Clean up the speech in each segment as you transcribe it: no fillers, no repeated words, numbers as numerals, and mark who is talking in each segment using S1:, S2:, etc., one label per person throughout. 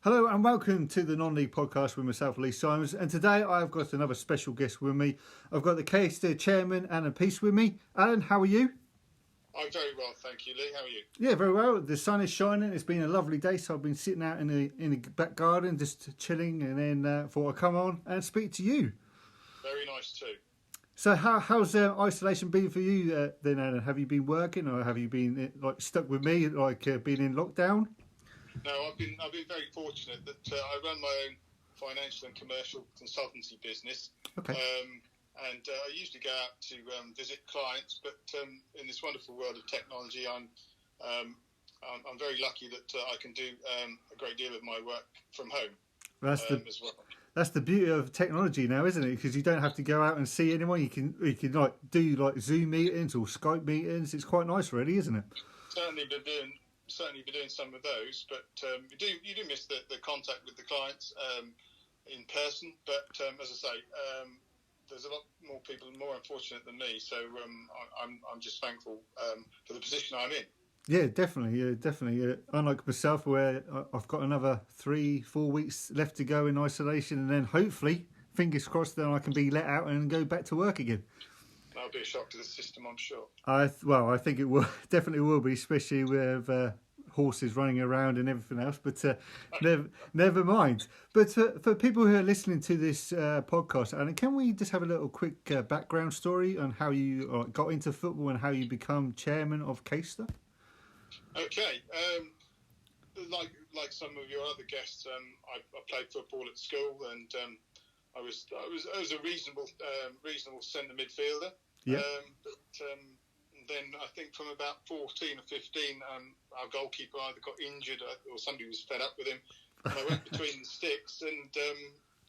S1: Hello and welcome to the Non-League Podcast with myself, Lee Simons. And today I've got another special guest with me. I've got the Caister chairman, Alan Peace, with me. Alan, how are you?
S2: I'm very well, thank you, Lee. How are you?
S1: Yeah, very well. The sun is shining. It's been a lovely day, so I've been sitting out in the back garden, just chilling, and then thought I'd come on and speak to you.
S2: Very nice too.
S1: So how's isolation been for you then, Alan? Have you been working, or have you been stuck with me, being in lockdown?
S2: No, I've been very fortunate that I run my own financial and commercial consultancy business.
S1: Okay.
S2: And I usually go out to visit clients, but in this wonderful world of technology, I'm very lucky that I can do a great deal of my work from home as well.
S1: That's the beauty of technology now, isn't it? Because you don't have to go out and see anyone. You can do Zoom meetings or Skype meetings. It's quite nice, really, isn't it?
S2: Certainly been doing some of those, but you do miss the contact with the clients in person. But as I say, there's a lot more people more unfortunate than me, so I'm just thankful for the position I'm in.
S1: Yeah, definitely. Unlike myself, where I've got another 3-4 weeks left to go in isolation, and then hopefully, fingers crossed, then I can be let out and go back to work again.
S2: That'll be a shock to the system, I'm sure.
S1: I think it will definitely will be, especially with horses running around and everything else. But never mind. But for people who are listening to this podcast, Alan, can we just have a little quick background story on how you got into football and how you become chairman of Caister?
S2: Okay. Like some of your other guests, I played football at school, and I was a reasonable centre midfielder.
S1: Yeah.
S2: Then I think from about 14 or 15, our goalkeeper either got injured or somebody was fed up with him. And I went between the sticks, and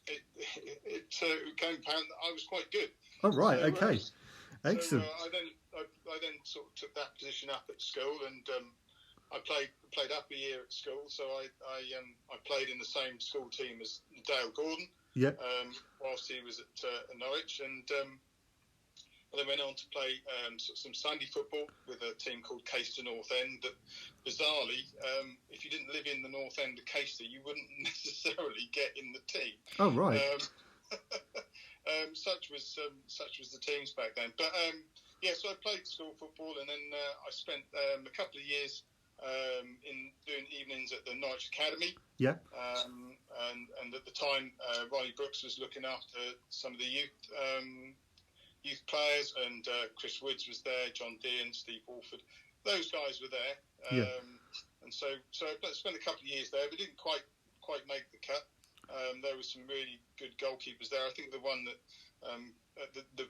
S2: it became apparent that I was quite good.
S1: Oh, right, okay. Excellent.
S2: So I then sort of took that position up at school, and I played up a year at school. So I played in the same school team as Dale Gordon.
S1: Yeah.
S2: Whilst he was at Norwich, and then went on to play some Sunday football with a team called Caister North End. That bizarrely, if you didn't live in the North End of Caister, you wouldn't necessarily get in the team.
S1: Oh, right.
S2: Such was the teams back then. But so I played school football, and then I spent a couple of years in doing evenings at the Norwich Academy.
S1: Yeah.
S2: And at the time, Ronnie Brooks was looking after some of the youth players, and Chris Woods was there, John Dean, Steve Walford. Those guys were there. And so I spent a couple of years there, but didn't quite make the cut. There were some really good goalkeepers there. I think the one that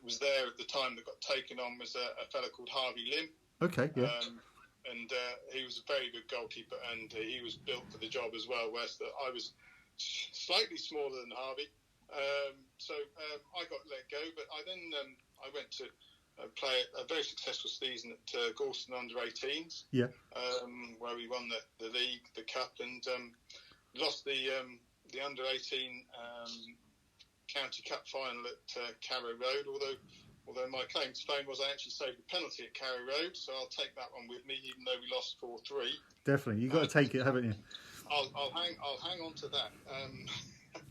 S2: was there at the time that got taken on was a fella called Harvey Lim.
S1: Okay, yeah.
S2: And he was a very good goalkeeper, and he was built for the job as well, whereas I was slightly smaller than Harvey. So I got let go, but I then I went to play a very successful season at Gorton under-18s, where we won the league, the cup, and lost the under-18 county cup final at Carrow Road. Although my claim to fame was I actually saved a penalty at Carrow Road, so I'll take that one with me, even though we lost 4-3.
S1: Definitely, you've got to take it, haven't you?
S2: I'll hang on to that.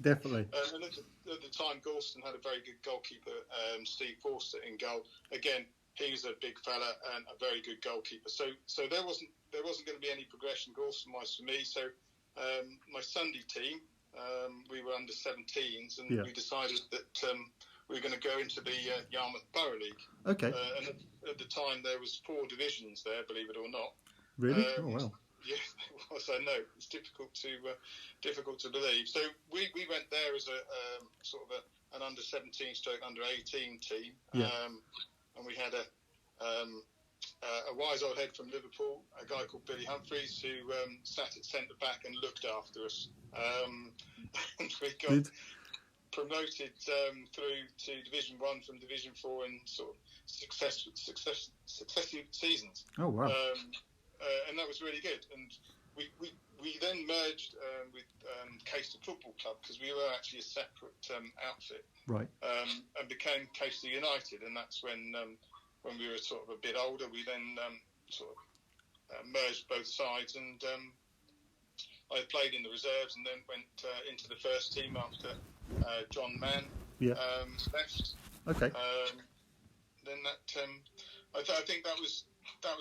S1: Definitely.
S2: And at the time, Gorton had a very good goalkeeper, Steve Forster, in goal. Again, he was a big fella and a very good goalkeeper. So there wasn't going to be any progression Gorton-wise for me. So my Sunday team, we were under 17s, and we decided that we were going to go into the Yarmouth Borough League. Okay. And at the time, there was 4 divisions there, believe it or not.
S1: Really? Oh wow.
S2: Yeah, it was. I know it's difficult to believe. So we went there as a sort of an under 17 stroke under 18 team, and we had a wise old head from Liverpool, a guy called Billy Humphreys, who sat at centre back and looked after us. And we got promoted through to Division 1 from Division 4 in sort of successive seasons.
S1: Oh wow.
S2: And that was really good. And we then merged with Caister Football Club, because we were actually a separate outfit,
S1: right?
S2: And became Caister United. And that's when we were sort of a bit older, we then sort of merged both sides, and I played in the reserves and then went into the first team after John Mann left.
S1: Okay.
S2: Then I think that was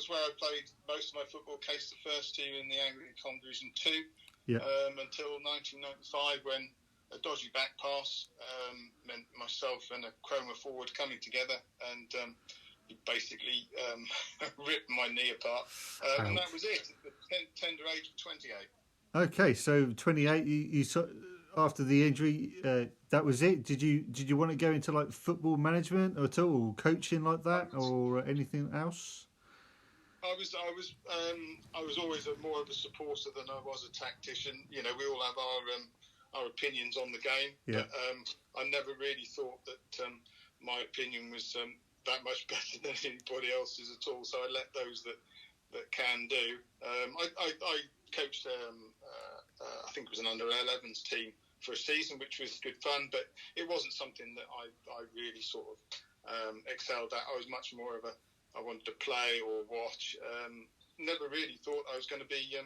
S2: where I played most of my football. Caister first team in the Anglian Combination League 2 until 1995, when a dodgy back pass meant myself and a Chroma forward coming together and he basically ripped my knee apart, and that was it at the tender age of 28.
S1: Okay, so 28. You after the injury, that was it. Did you want to go into like football management at all, coaching like that, or anything else?
S2: I was always more of a supporter than I was a tactician. You know, we all have our opinions on the game, but I never really thought that my opinion was that much better than anybody else's at all. So I let those that can do. I coached, I think it was an under-11s team for a season, which was good fun, but it wasn't something that I really sort of excelled at. I was much more of I wanted to play or watch. Never really thought I was going to be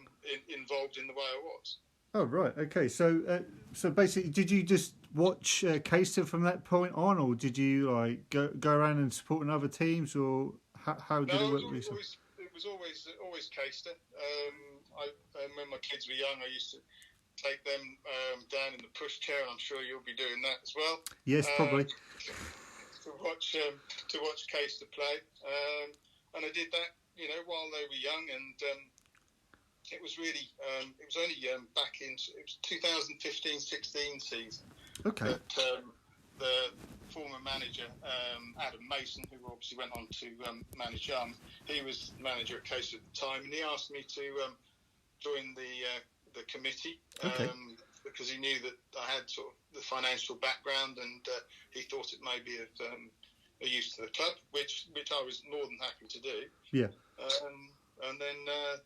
S2: involved in the way I was.
S1: Oh right, okay. So basically, did you just watch Caister from that point on, or did you like go around and supporting other teams, or how did it work?
S2: It was always Caister. When my kids were young, I used to take them down in the pushchair. I'm sure you'll be doing that as well.
S1: Yes, probably.
S2: To watch Caister play, and I did that, you know, while they were young, and it was really it was only back in 2015-16 season that the former manager Adam Mason, who obviously went on to manage Young, he was manager at Caister at the time, and he asked me to join the committee. Because he knew that I had sort of the financial background, and he thought it may be of a use to the club, which I was more than happy to do.
S1: Yeah.
S2: And then a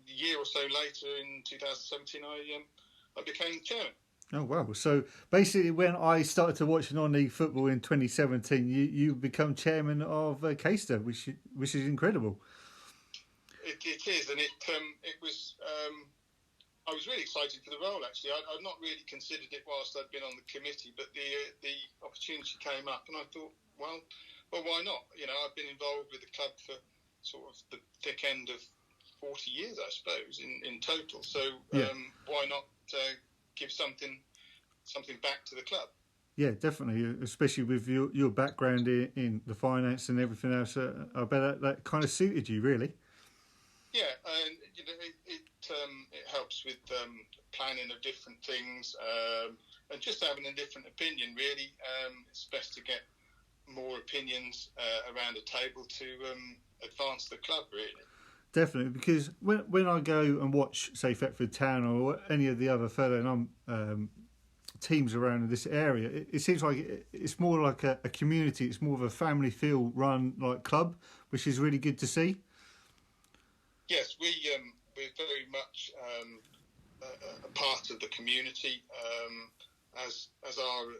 S2: year or so later, in 2017, I became chairman.
S1: Oh wow! So basically, when I started to watch non-league football in 2017, you become chairman of Caister, which is incredible.
S2: It is, and it was. I was really excited for the role, actually. I'd not really considered it whilst I'd been on the committee, but the opportunity came up, and I thought, well, why not? You know, I've been involved with the club for sort of the thick end of 40 years, I suppose, in total. So why not give something back to the club? Yeah,
S1: definitely, especially with your background in the finance and everything else. I bet that kind of suited you, really.
S2: Yeah, and you know, it helps with planning of different things, and just having a different opinion. Really, it's best to get more opinions around a table to advance the club. Really,
S1: definitely, because when I go and watch, say, Thetford Town or any of the other further teams around this area, it seems like it's more like a community. It's more of a family feel run like club, which is really good to see.
S2: Yes, we're very much a part of the community.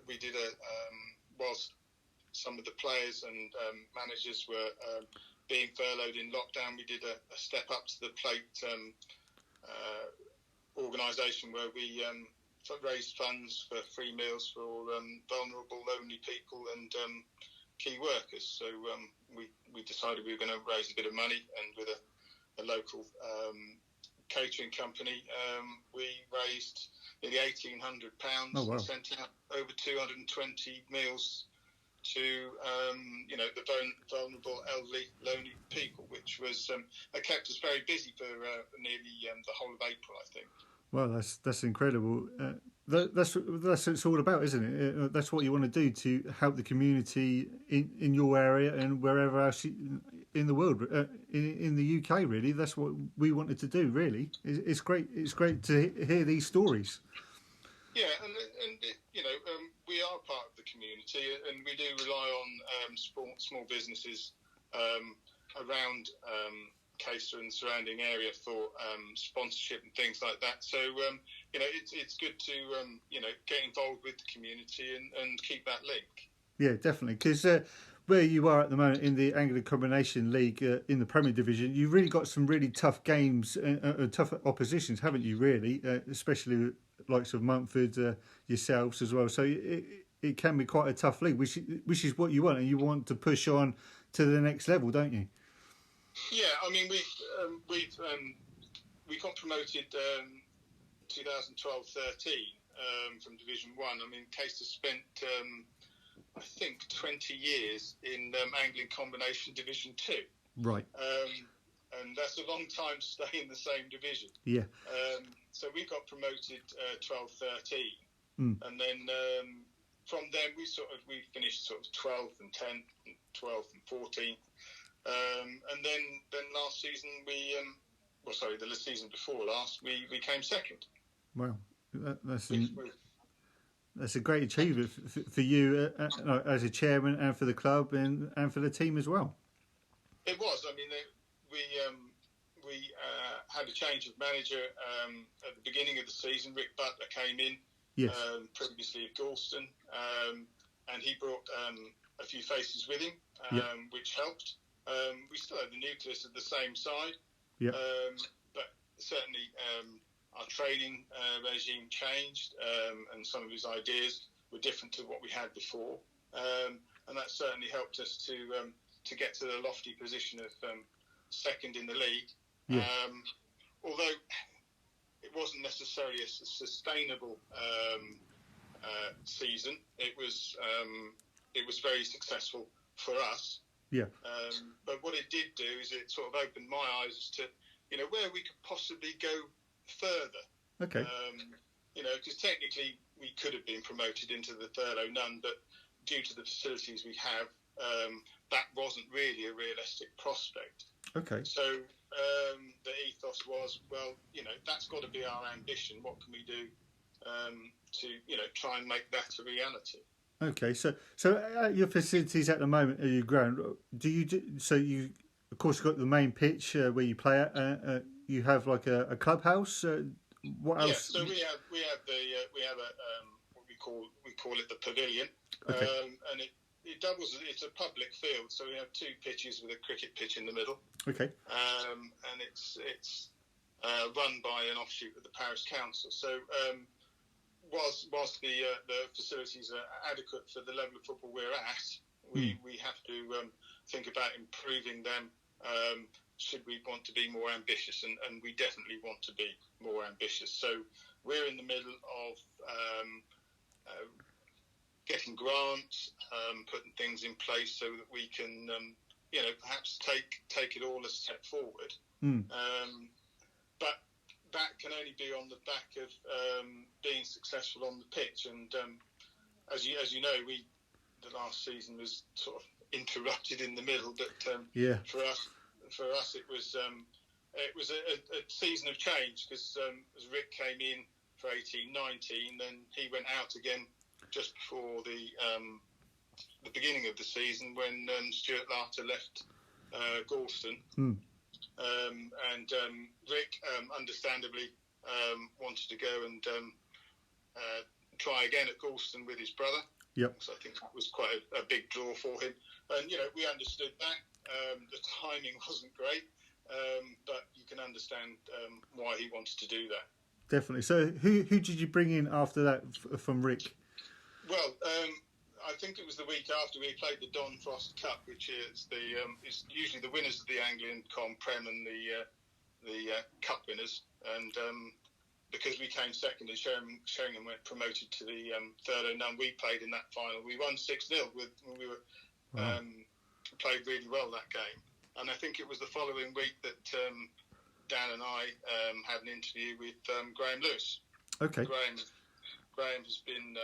S2: We did whilst some of the players and managers were being furloughed in lockdown, we did a step up to the plate organisation where we raised funds for free meals for vulnerable, lonely people and key workers. So we decided we were going to raise a bit of money, and with a local catering company, we raised nearly £1,800 and sent out over 220 meals to the vulnerable, elderly, lonely people, which was kept us very busy for nearly the whole of April, I think.
S1: Well, that's incredible. That's what it's all about, isn't it? That's what you want to do to help the community in your area and wherever else in the world, in the UK. Really, that's what we wanted to do. Really, it's great. It's great to hear these stories.
S2: Yeah, and we are part of the community, and we do rely on small businesses around Caister and the surrounding area for sponsorship and things like that. So it's good to get involved with the community and keep that link.
S1: Yeah, definitely, because where you are at the moment in the Anglian Combination League in the Premier Division, you've really got some really tough games, tough oppositions, haven't you? Really, especially likes of Montford, yourselves as well. So it can be quite a tough league, which is what you want, and you want to push on to the next level, don't you?
S2: Yeah, I mean we got promoted 2012-13 from Division 1. I mean, Caister spent I think 20 years in Anglian Combination Division 2.
S1: Right.
S2: And that's a long time to stay in the same division.
S1: Yeah.
S2: So we got promoted 12-13, and then from then we finished sort of 12th and 10th, and 12th and 14th, and then last season the season before last we came second.
S1: Wow, that's a great achievement for you as a chairman, and for the club, and for the team as well.
S2: It was. I mean, we had a change of manager at the beginning of the season. Rick Butler came in,
S1: yes.
S2: Previously at Galston, and he brought a few faces with him, which helped. We still had the nucleus of the same side, but certainly our training regime changed, and some of his ideas were different to what we had before, and that certainly helped us to get to the lofty position of second in the league.
S1: Yeah.
S2: Although it wasn't necessarily a sustainable season, it was very successful for us.
S1: Yeah.
S2: But what it did do is it sort of opened my eyes as to where we could possibly go further.
S1: Okay.
S2: Because technically we could have been promoted into the Thurlow None, but due to the facilities we have, that wasn't really a realistic prospect.
S1: Okay.
S2: So the ethos was, well, that's got to be our ambition. What can we do to try and make that a reality?
S1: Okay, so at your facilities at the moment, at your ground, so you of course got the main pitch where you play at. You have like a clubhouse. What else?
S2: Yeah, so we have a what we call it the pavilion,
S1: okay.
S2: And it doubles. It's a public field, so we have two pitches with a cricket pitch in the middle.
S1: Okay.
S2: And it's run by an offshoot of the parish council. So whilst the facilities are adequate for the level of football we're at, we have to think about improving them. Should we want to be more ambitious, and we definitely want to be more ambitious. So we're in the middle of getting grants, putting things in place so that we can, perhaps take it all a step forward. But that can only be on the back of being successful on the pitch. And as you know, the last season was sort of interrupted in the middle. But for us, it was a season of change, because as Rick came in for 18-19, then he went out again just before the beginning of the season when Stuart Larter left Galston. And Rick, understandably, wanted to go and try again at Galston with his brother.
S1: Yep.
S2: So I think that was quite a big draw for him. And, we understood that. The timing wasn't great, but you can understand why he wanted to do that.
S1: Definitely. So who did you bring in after that from Rick?
S2: Well, I think it was the week after we played the Don Frost Cup, which is is usually the winners of the Anglian Prem and the Cup winners. And because we came second and Sheringham went promoted to the Thurlow None, we played in that final. We won 6-0. We were played really well that game. And I think it was the following week that Dan and I had an interview with Graham Lewis. Okay. Graham has been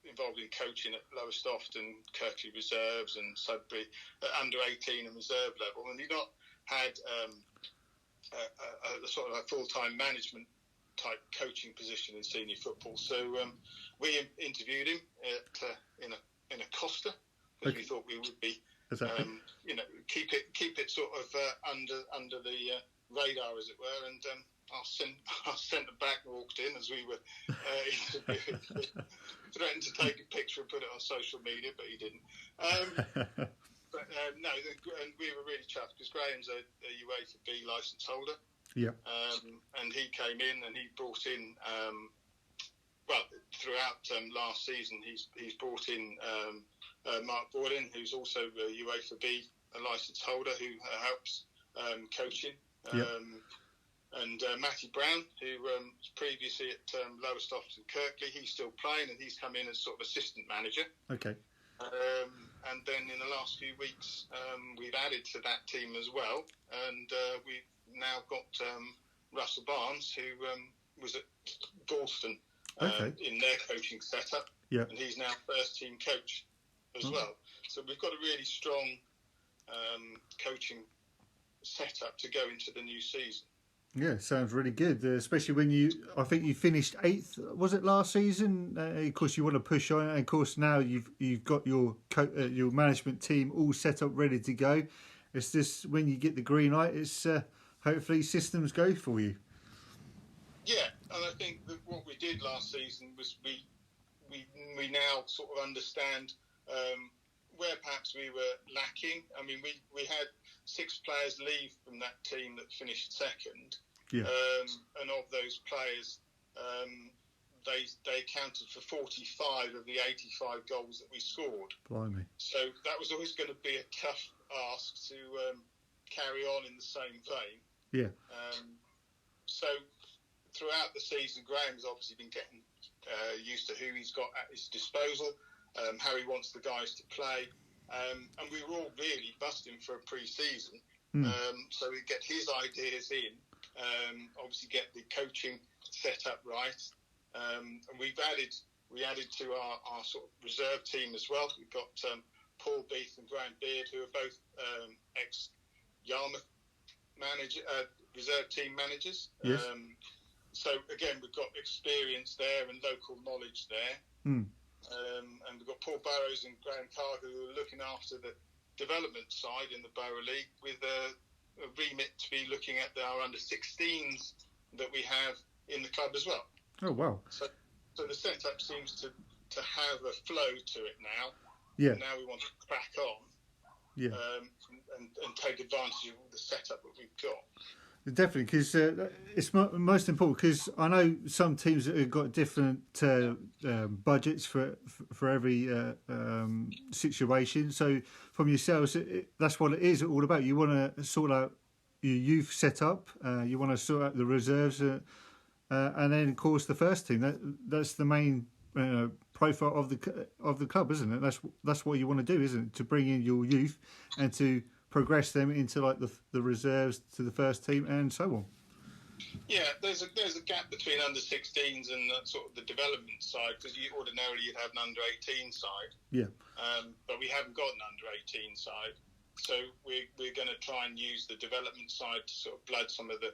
S2: involved in coaching at Lowestoft and Kirkley Reserves and Sudbury at under 18 and reserve level, and he'd not had a sort of a full-time management type coaching position in senior football. So we interviewed him in a Costa, because we thought we would be keep it sort of under the radar, as it were, and our centre back walked in as we were interviewing. Threatened to take a picture and put it on social media, but he didn't. No, and we were really chuffed because Graham's a UEFA B licence holder.
S1: Yeah.
S2: And he came in and he brought in, throughout last season, he's brought in Mark Borden, who's also a UEFA B licence holder, who helps coaching. And Matty Brown, who was previously at Lowestoft and Kirkley, he's still playing, and he's come in as sort of assistant manager.
S1: Okay.
S2: And then in the last few weeks, we've added to that team as well, and we've now got Russell Barnes, who was at Galston in their coaching setup, and he's now first team coach as well. So we've got a really strong coaching setup to go into the new season.
S1: Yeah, sounds really good, especially when I think you finished 8th, was it last season? Of course, you want to push on, and of course now you've got your management team all set up, ready to go. It's just when you get the green light, it's hopefully systems go for you. Yeah,
S2: and I think that what we did last season was we now sort of understand where perhaps we were lacking. I mean, we had 6 players leave from that team that finished second, and of those players, they accounted for 45 of the 85 goals that we scored.
S1: Blimey.
S2: So that was always going to be a tough ask to carry on in the same vein.
S1: Yeah.
S2: So throughout the season, Graham's obviously been getting used to who he's got at his disposal, how he wants the guys to play. And we were all really busting for a pre-season. So we get his ideas in, obviously get the coaching set up right. And we added to our sort of reserve team as well. We've got Paul Beath and Graham Beard, who are both ex-Yarmouth reserve team managers.
S1: Yes.
S2: So again, we've got experience there and local knowledge there. And we've got Paul Burrows and Graham Carr, who are looking after the development side in the Borough League, with a remit to be looking at our under-16s that we have in the club as well.
S1: Oh, wow.
S2: So the setup seems to have a flow to it now.
S1: Yeah.
S2: And now we want to crack on.
S1: Yeah.
S2: And take advantage of the setup that we've got.
S1: Definitely, because it's most important. Because I know some teams have got different budgets for every situation. So from yourselves, that's what it is all about. You want to sort out your youth setup. You want to sort out the reserves, and then of course the first team. That's the main profile of the club, isn't it? That's what you want to do, isn't it? To bring in your youth and to progress them into like the reserves to the first team and so on.
S2: Yeah, there's a gap between under-16s and sort of the development side, because ordinarily you'd have an under-18 side.
S1: Yeah.
S2: But we haven't got an under-18 side, so we're going to try and use the development side to sort of blood some of the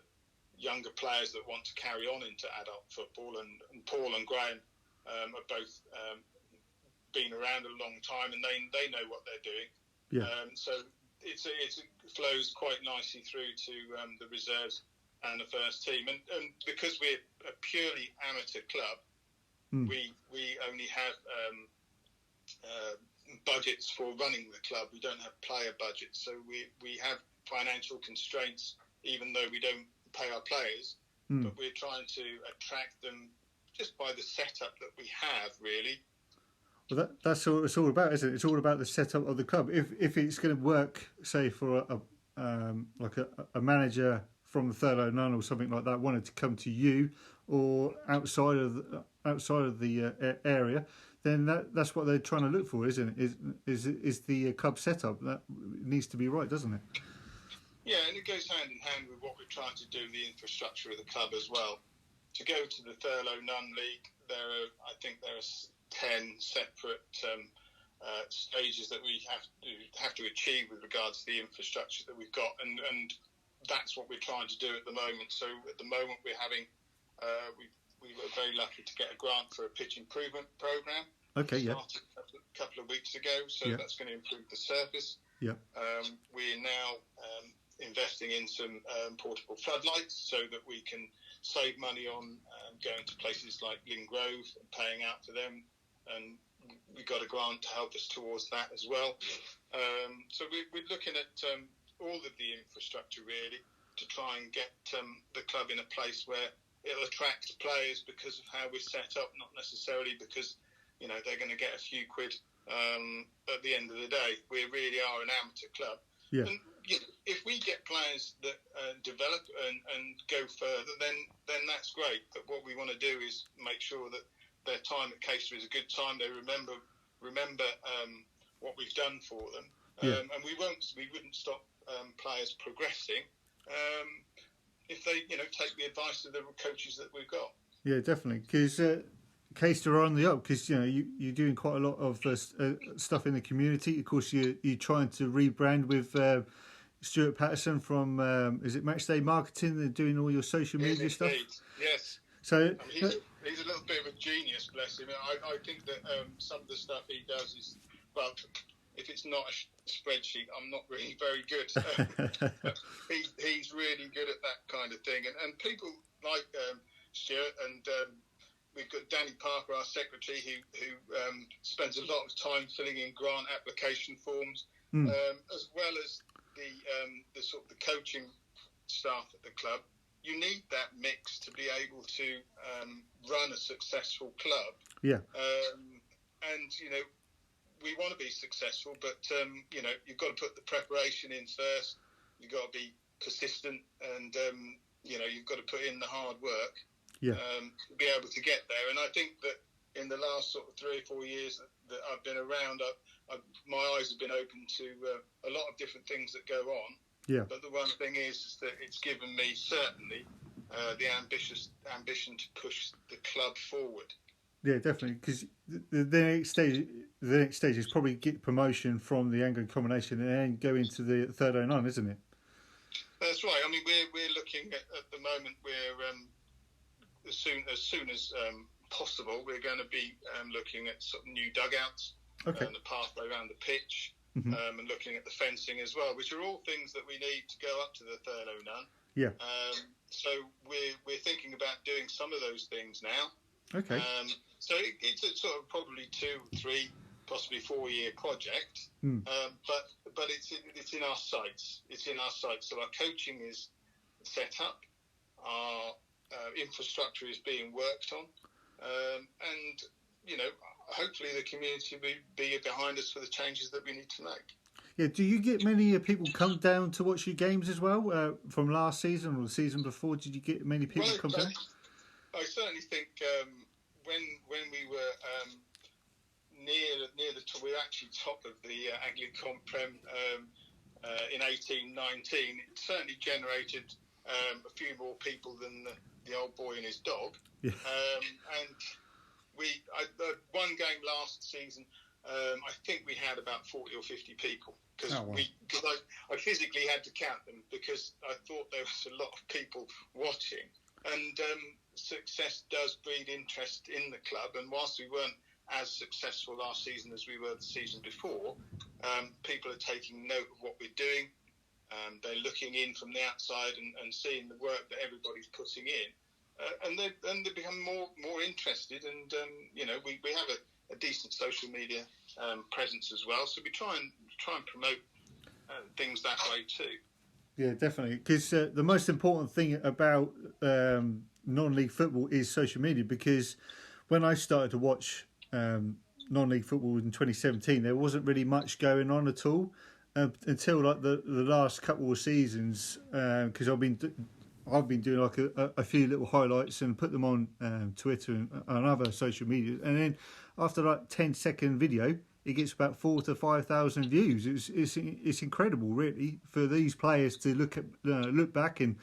S2: younger players that want to carry on into adult football. And Paul and Graham are both been around a long time, and they know what they're doing.
S1: Yeah.
S2: So it flows quite nicely through to the reserves and the first team, and because we're a purely amateur club, we only have budgets for running the club. We don't have player budgets, so we have financial constraints, even though we don't pay our players. But we're trying to attract them just by the setup that we have, really.
S1: Well, that's all it's all about, isn't it? It's all about the setup of the club. If it's going to work, say for a manager from the Thurlow Nunn or something like that wanted to come to you, or outside of the area, then that's what they're trying to look for, isn't it? Is the club setup that needs to be right, doesn't it?
S2: Yeah, and it goes hand in hand with what we're trying to do, the infrastructure of the club as well. To go to the Thurlow Nunn League, I think there are 10 separate stages that we have to achieve with regards to the infrastructure that we've got, and that's what we're trying to do at the moment. So at the moment we're having we were very lucky to get a grant for a pitch improvement program.
S1: Okay, yeah.
S2: Started a couple of weeks ago, so that's going to improve the surface.
S1: Yeah.
S2: We're now investing in some portable floodlights so that we can save money on going to places like Lynn Grove and paying out for them. and we got a grant to help us towards that as well. So we're looking at all of the infrastructure really to try and get the club in a place where it'll attract players because of how we're set up, not necessarily because they're going to get a few quid at the end of the day. We really are an amateur club.
S1: Yeah.
S2: And if we get players that develop and go further, then that's great. But what we want to do is make sure that their time at Caister is a good time. They remember what we've done for them, and we wouldn't stop players progressing if they take the advice of the coaches that we've got.
S1: Yeah, definitely, because Caister are on the up, because you're doing quite a lot of stuff in the community. Of course, you're trying to rebrand with Stuart Patterson from is it Matchday Marketing? They're doing all your social media stuff.
S2: Yes.
S1: So
S2: he's a little bit of a genius, bless him. I think that some of the stuff he does is, well, if it's not a spreadsheet, I'm not really very good. He's really good at that kind of thing, and people like Stuart, and we've got Danny Parker, our secretary, who spends a lot of time filling in grant application forms, as well as the sort of the coaching staff at the club. You need that mix to be able to run a successful club. Yeah. And we want to be successful, but you've got to put the preparation in first. You've got to be persistent, and you've got to put in the hard work. Yeah. To be able to get there. And I think that in the last sort of 3 or 4 years that I've been around, my eyes have been open to a lot of different things that go on. Yeah. But the one thing is that it's given me certainly the ambition to push the club forward.
S1: Yeah, definitely. Because the next stage is probably get promotion from the Anglian Combination and then go into the 309, isn't it?
S2: That's right. I mean, we're looking at the moment. We're as soon as possible, we're going to be looking at sort of new dugouts and the pathway around the pitch. And looking at the fencing as well, which are all things that we need to go up to the 309. Yeah. So we're thinking about doing some of those things now. Okay. So it's a sort of probably 2, 3, possibly 4 year project. But it's in our sights. It's in our sights. So our coaching is set up. Our infrastructure is being worked on, and hopefully the community will be behind us for the changes that we need to make.
S1: Yeah, do you get many people come down to watch your games as well from last season or the season before? Did you get many people come down?
S2: I certainly think when we were near the top, we were actually top of the Anglian Prem in 18-19. It certainly generated a few more people than the old boy and his dog. Yeah. And one game last season, I think we had about 40 or 50 people because I physically had to count them because I thought there was a lot of people watching. And success does breed interest in the club. And whilst we weren't as successful last season as we were the season before, people are taking note of what we're doing. They're looking in from the outside and seeing the work that everybody's putting in. And they become more interested, and we have a decent social media presence as well. So we try and promote things that way too.
S1: Yeah, definitely. Because the most important thing about non-league football is social media. Because when I started to watch non-league football in 2017, there wasn't really much going on at all until like the last couple of seasons. Because I've been doing like a few little highlights and put them on Twitter and other social media, and then after like 10-second video, it gets about 4,000 to 5,000 views. It's incredible, really, for these players to look back and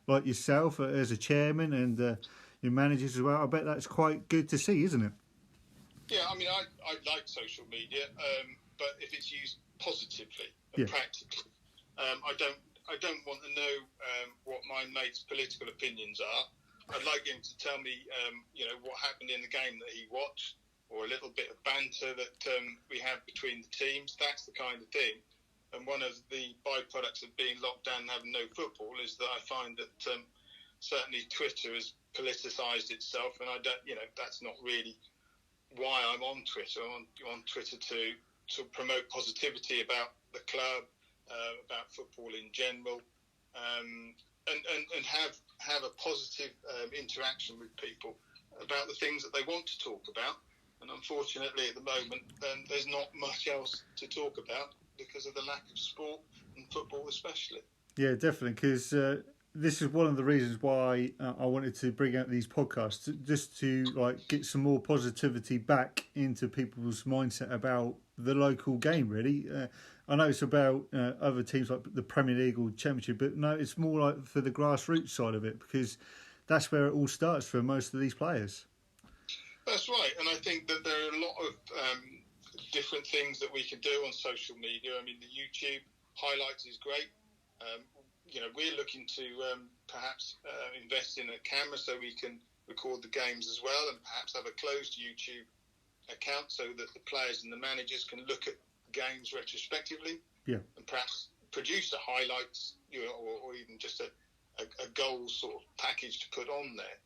S1: like yourself as a chairman and your managers as well. I bet that's quite good to see, isn't it?
S2: Yeah, I mean, I like social media, but if it's used positively and practically, I don't want to know what my mate's political opinions are. I'd like him to tell me, what happened in the game that he watched, or a little bit of banter that we have between the teams. That's the kind of thing. And one of the byproducts of being locked down and having no football is that I find that certainly Twitter has politicised itself, and I don't, that's not really why I'm on Twitter. I'm on Twitter to promote positivity about the club, about football in general, and have a positive interaction with people about the things that they want to talk about. And unfortunately, at the moment, there's not much else to talk about because of the lack of sport and football, especially.
S1: Yeah, definitely, because this is one of the reasons why I wanted to bring out these podcasts, just to like get some more positivity back into people's mindset about the local game. Really, I know it's about other teams like the Premier League or Championship, but no, it's more like for the grassroots side of it, because that's where it all starts for most of these players.
S2: That's right, and I think that there are a lot of different things that we can do on social media. I mean, the YouTube highlights is great. We're looking to perhaps invest in a camera so we can record the games as well, and perhaps have a closed YouTube account so that the players and the managers can look at games retrospectively, and perhaps produce a highlights, or even just a goal sort of package to put on there.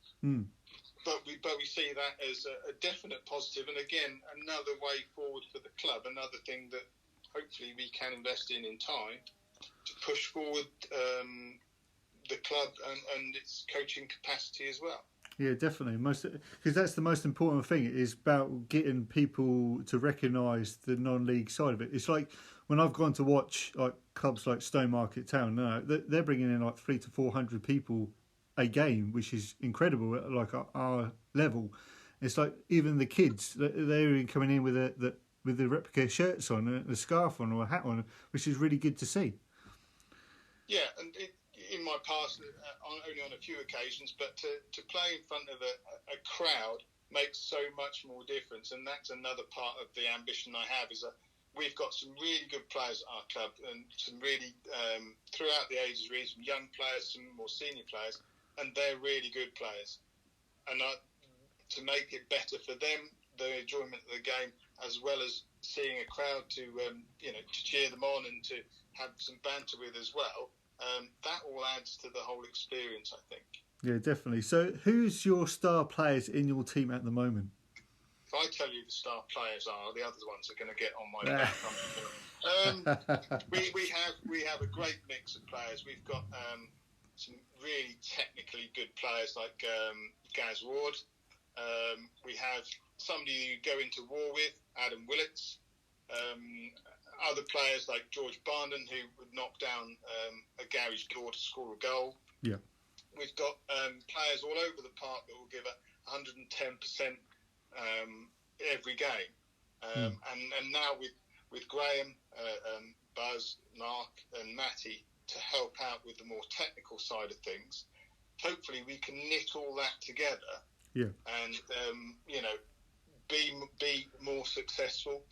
S2: But we see that as a definite positive, and again, another way forward for the club, another thing that hopefully we can invest in time to push forward the club and its coaching capacity as well.
S1: Yeah, definitely. Because that's the most important thing. It is about getting people to recognise the non-league side of it. It's like when I've gone to watch like clubs like Stowmarket Town. They're bringing in like 300 to 400 people a game, which is incredible at like our level. It's like even the kids, they're coming in with the replica shirts on, a scarf on, or a hat on, which is really good to see.
S2: Yeah, and in my past, only on a few occasions, but to play in front of a crowd makes so much more difference, and that's another part of the ambition I have. Is that we've got some really good players at our club, and some really throughout the ages, really some young players, some more senior players. And they're really good players. And to make it better for them, the enjoyment of the game, as well as seeing a crowd to cheer them on and to have some banter with as well, that all adds to the whole experience, I think.
S1: Yeah, definitely. So who's your star players in your team at the moment?
S2: If I tell you the star players are, the other ones are going to get on my back. We have a great mix of players. We've got some really technically good players like Gaz Ward. We have somebody you go into war with, Adam Willits. Other players like George Barndon, who would knock down a garage door to score a goal.
S1: Yeah.
S2: We've got players all over the park that will give 110% every game. And now with Graham, Buzz, Mark and Matty to help out with the more technical side of things, hopefully we can knit all that together and be more successful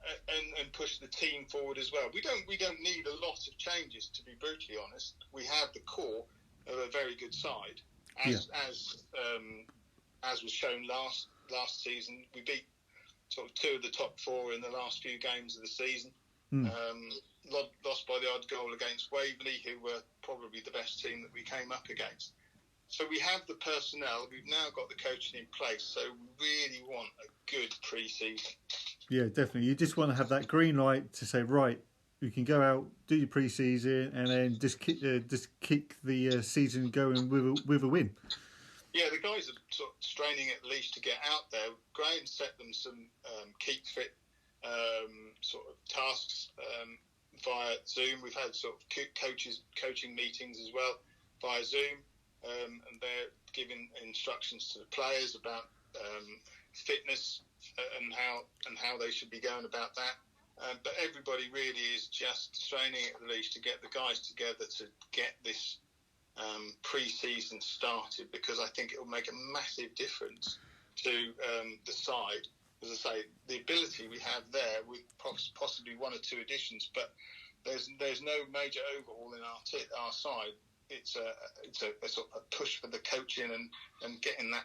S2: and push the team forward as well. We don't need a lot of changes, to be brutally honest. We have the core of a very good side, as was shown last season. We beat sort of two of the top four in the last few games of the season. Lost by the odd goal against Waverley, who were probably the best team that we came up against. So we have the personnel. We've now got the coaching in place. So we really want a good pre-season.
S1: Yeah, definitely. You just want to have that green light to say, right, you can go out, do your pre-season, and then just keep the season going with a win.
S2: Yeah, the guys are sort of straining at least to get out there. Graham set them some keep fit sort of tasks via Zoom. We've had sort of coaching meetings as well via Zoom, and they're giving instructions to the players about fitness and how they should be going about that. But everybody really is just straining at least to get the guys together to get this pre-season started, because I think it will make a massive difference to the side. As I say, the ability we have there with possibly one or two additions, but there's no major overhaul in our side. It's a sort of a push for the coaching and getting that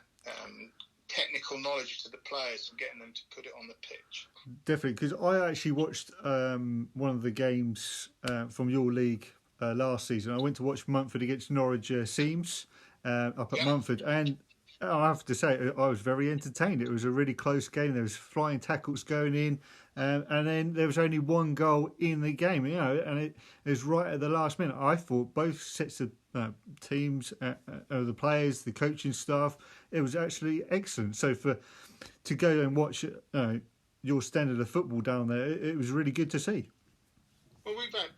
S2: technical knowledge to the players and getting them to put it on the pitch.
S1: Definitely, because I actually watched one of the games from your league last season. I went to watch Mumford against Norwich Seams up at Mumford, and I have to say, I was very entertained. It was a really close game. There was flying tackles going in, and then there was only one goal in the game. And it was right at the last minute. I thought both sets of teams, the players, the coaching staff, it was actually excellent. So to go and watch your standard of football down there, it was really good to see.
S2: Well, we've had,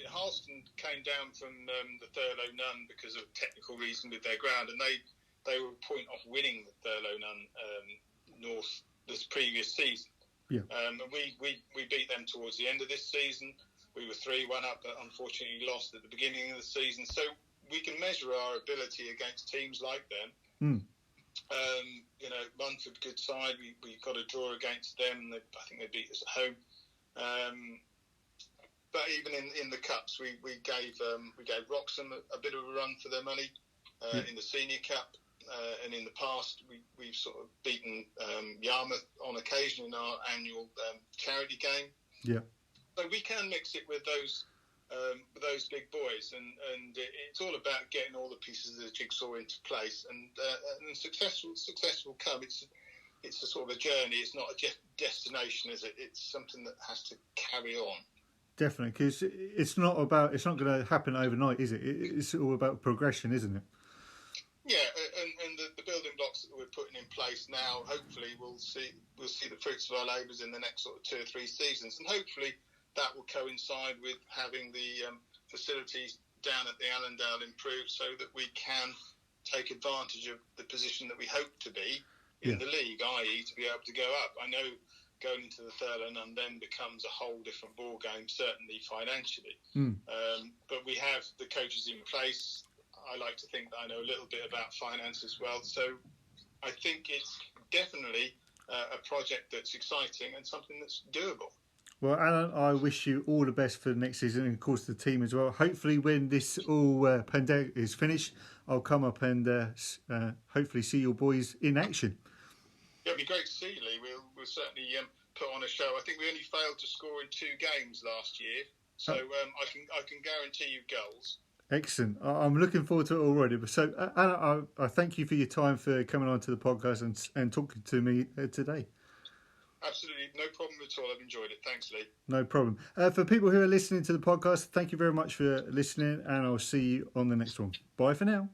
S2: Harleston came down from the Thurlow Nunn because of technical reason with their ground, and they were a point off winning the Thurlow Nunn North this previous season.
S1: Yeah.
S2: And we beat them towards the end of this season. We were 3-1 up, but unfortunately lost at the beginning of the season. So we can measure our ability against teams like them. Munford, good side. We got a draw against them. I think they beat us at home. But even in the cups, we gave Wroxham a bit of a run for their money in the Senior Cup, and in the past we've sort of beaten Yarmouth on occasion in our annual charity game.
S1: Yeah. So
S2: we can mix it with those big boys, and it's all about getting all the pieces of the jigsaw into place, and successful come. It's a sort of a journey. It's not a destination, is it? It's something that has to carry on.
S1: Definitely, because it's not going to happen overnight, is it? It's all about progression, isn't it?
S2: Yeah, and the building blocks that we're putting in place now, hopefully we'll see the fruits of our labours in the next sort of 2 or 3 seasons, and hopefully that will coincide with having the facilities down at the Allendale improved, so that we can take advantage of the position that we hope to be in the league, i.e. to be able to go up. I know going into the Thurlow Nunn then becomes a whole different ball game, certainly financially. But we have the coaches in place. I like to think that I know a little bit about finance as well. So I think it's definitely a project that's exciting and something that's doable.
S1: Well, Alan, I wish you all the best for the next season, and of course the team as well. Hopefully when this all pandemic is finished, I'll come up and hopefully see your boys in action.
S2: Yeah, it'd be great to see you, Lee. We'll certainly put on a show. I think we only failed to score in 2 games last year, so I can guarantee you goals.
S1: Excellent. I'm looking forward to it already. So, Alan, I thank you for your time for coming on to the podcast and talking to me today.
S2: Absolutely, no problem at all. I've enjoyed it. Thanks, Lee.
S1: No problem. For people who are listening to the podcast, thank you very much for listening, and I'll see you on the next one. Bye for now.